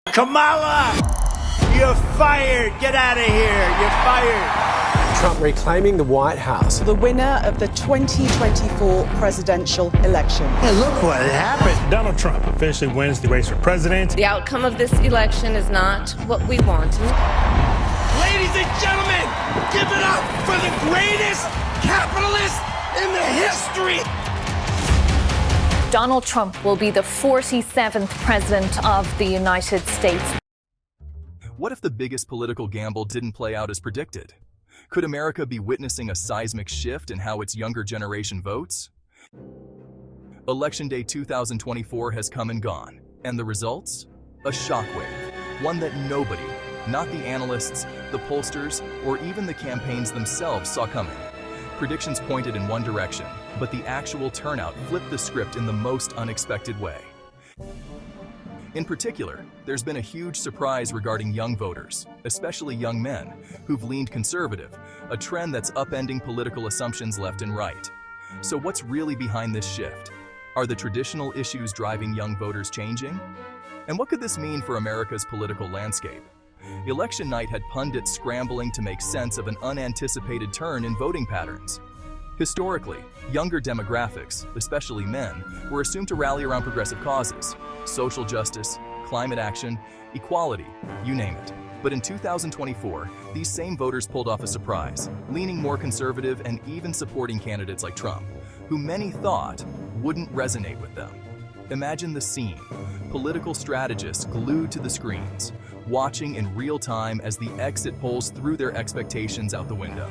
Kamala, you're fired. Get out of here. You're fired. Trump reclaiming the White House. The winner of the 2024 presidential election. And look what happened. Donald Trump officially wins the race for president. The outcome of this election is not what we wanted. Ladies and gentlemen, give it up for the greatest capitalist in the history. Donald Trump will be the 47th president of the United States. What if the biggest political gamble didn't play out as predicted? Could America be witnessing a seismic shift in how its younger generation votes? Election Day 2024 has come and gone, and the results? A shockwave, one that nobody, not the analysts, the pollsters, or even the campaigns themselves saw coming. Predictions pointed in one direction, but the actual turnout flipped the script in the most unexpected way. In particular, there's been a huge surprise regarding young voters, especially young men, who've leaned conservative, a trend that's upending political assumptions left and right. So what's really behind this shift? Are the traditional issues driving young voters changing? And what could this mean for America's political landscape? Election night had pundits scrambling to make sense of an unanticipated turn in voting patterns. Historically, younger demographics, especially men, were assumed to rally around progressive causes: social justice, climate action, equality, you name it. But in 2024, these same voters pulled off a surprise, leaning more conservative and even supporting candidates like Trump, who many thought wouldn't resonate with them. Imagine the scene: political strategists glued to the screens, watching in real time as the exit polls threw their expectations out the window.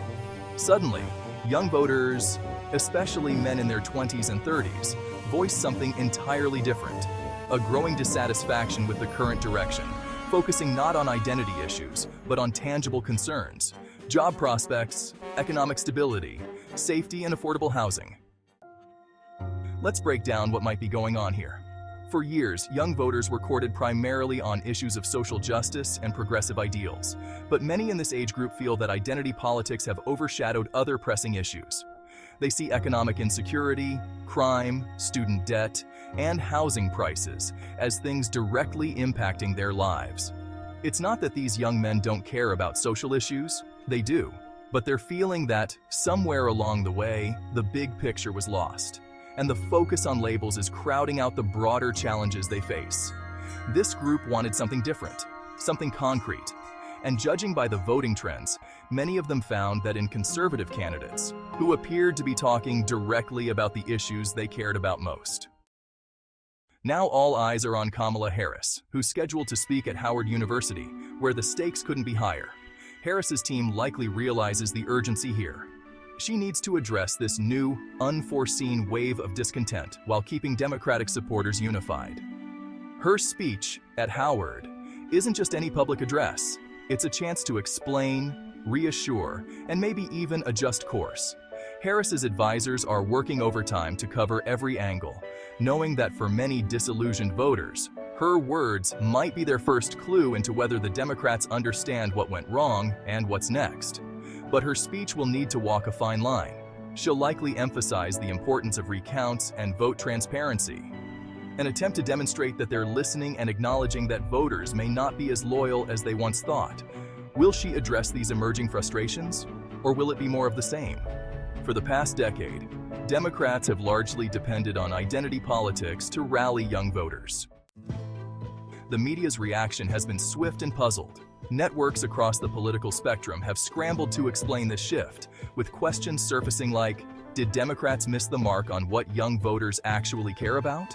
Suddenly, young voters, especially men in their 20s and 30s, voiced something entirely different: a growing dissatisfaction with the current direction, focusing not on identity issues, but on tangible concerns: job prospects, economic stability, safety, and affordable housing. Let's break down what might be going on here. For years, young voters were courted primarily on issues of social justice and progressive ideals, but many in this age group feel that identity politics have overshadowed other pressing issues. They see economic insecurity, crime, student debt, and housing prices as things directly impacting their lives. It's not that these young men don't care about social issues, they do, but they're feeling that somewhere along the way, the big picture was lost, and the focus on labels is crowding out the broader challenges they face. This group wanted something different, something concrete, and judging by the voting trends, many of them found that in conservative candidates, who appeared to be talking directly about the issues they cared about most. Now all eyes are on Kamala Harris, who's scheduled to speak at Howard University, where the stakes couldn't be higher. Harris's team likely realizes the urgency here. She needs to address this new, unforeseen wave of discontent while keeping Democratic supporters unified. Her speech at Howard isn't just any public address. It's a chance to explain, reassure, and maybe even adjust course. Harris's advisors are working overtime to cover every angle, knowing that for many disillusioned voters, her words might be their first clue into whether the Democrats understand what went wrong and what's next. But her speech will need to walk a fine line. She'll likely emphasize the importance of recounts and vote transparency, an attempt to demonstrate that they're listening and acknowledging that voters may not be as loyal as they once thought. Will she address these emerging frustrations, or will it be more of the same? For the past decade, Democrats have largely depended on identity politics to rally young voters. The media's reaction has been swift and puzzled. Networks across the political spectrum have scrambled to explain this shift, with questions surfacing like, did Democrats miss the mark on what young voters actually care about?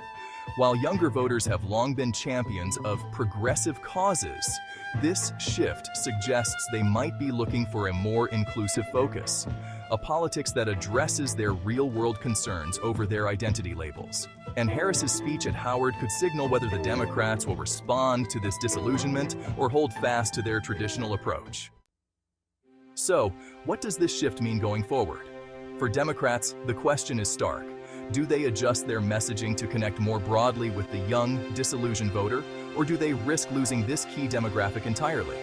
While younger voters have long been champions of progressive causes, this shift suggests they might be looking for a more inclusive focus, a politics that addresses their real-world concerns over their identity labels. And Harris's speech at Howard could signal whether the Democrats will respond to this disillusionment or hold fast to their traditional approach. So, what does this shift mean going forward? For Democrats, the question is stark. Do they adjust their messaging to connect more broadly with the young, disillusioned voter, or do they risk losing this key demographic entirely?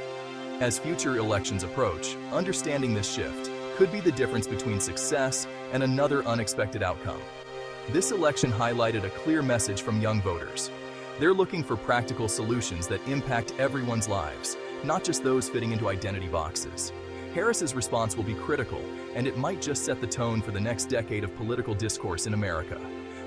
As future elections approach, understanding this shift could be the difference between success and another unexpected outcome. This election highlighted a clear message from young voters. They're looking for practical solutions that impact everyone's lives, not just those fitting into identity boxes. Harris's response will be critical, and it might just set the tone for the next decade of political discourse in America.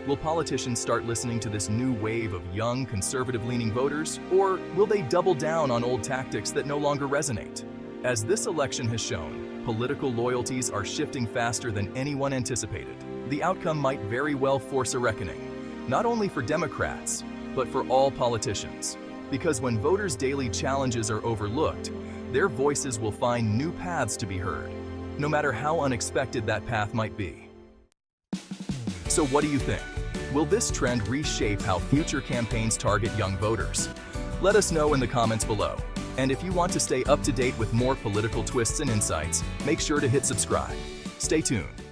Will politicians start listening to this new wave of young, conservative-leaning voters, or will they double down on old tactics that no longer resonate? As this election has shown, political loyalties are shifting faster than anyone anticipated. The outcome might very well force a reckoning, not only for Democrats, but for all politicians. Because when voters' daily challenges are overlooked, their voices will find new paths to be heard, no matter how unexpected that path might be. So what do you think? Will this trend reshape how future campaigns target young voters? Let us know in the comments below. And if you want to stay up to date with more political twists and insights, make sure to hit subscribe. Stay tuned.